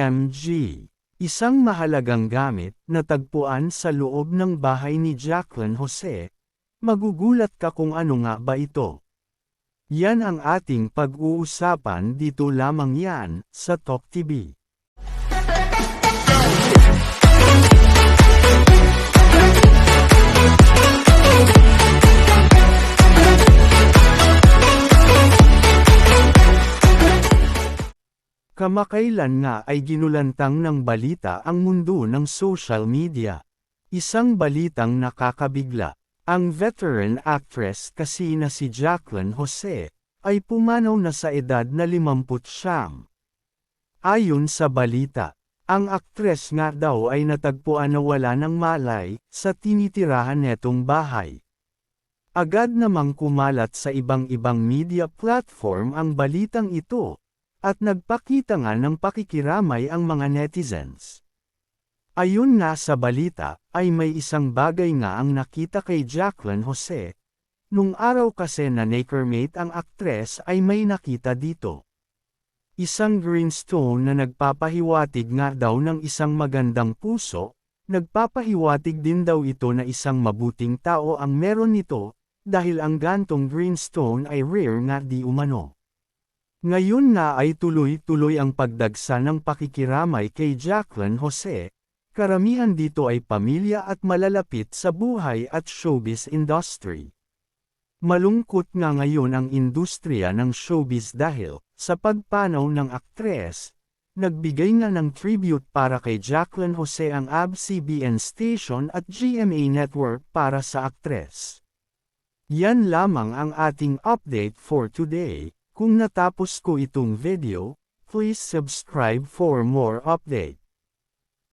OMG! Isang mahalagang gamit na tagpuan sa loob ng bahay ni Jacqueline Jose. Magugulat ka kung ano nga ba ito. Yan ang ating pag-uusapan dito lamang yan, sa Talk TV. Kamakailan nga ay ginulantang ng balita ang mundo ng social media. Isang balitang nakakabigla. Ang veteran actress kasi na si Jacqueline Jose, ay pumanaw na sa edad na 50. Ayon sa balita, ang aktres nga daw ay natagpuan na wala ng malay, sa tinitirahan netong bahay. Agad namang kumalat sa ibang-ibang media platform ang balitang ito, at nagpakita nga ng pakikiramay ang mga netizens. Ayon nga sa balita, ay may isang bagay nga ang nakita kay Jacqueline Jose. Nung araw kasi na nakermate ang aktres ay may nakita dito. Isang green stone na nagpapahiwatig nga daw ng isang magandang puso, nagpapahiwatig din daw ito na isang mabuting tao ang meron nito, dahil ang gantong green stone ay rare nga di umano. Ngayon na ay tuloy-tuloy ang pagdagsa ng pakikiramay kay Jacqueline Jose. Karamihan dito ay pamilya at malalapit sa buhay at showbiz industry. Malungkot nga ngayon ang industriya ng showbiz dahil, sa pagpanaw ng aktres, nagbigay nga ng tribute para kay Jacqueline Jose ang ABS-CBN station at GMA Network para sa aktres. Yan lamang ang ating update for today. Kung natapos ko itong video, please subscribe for more update.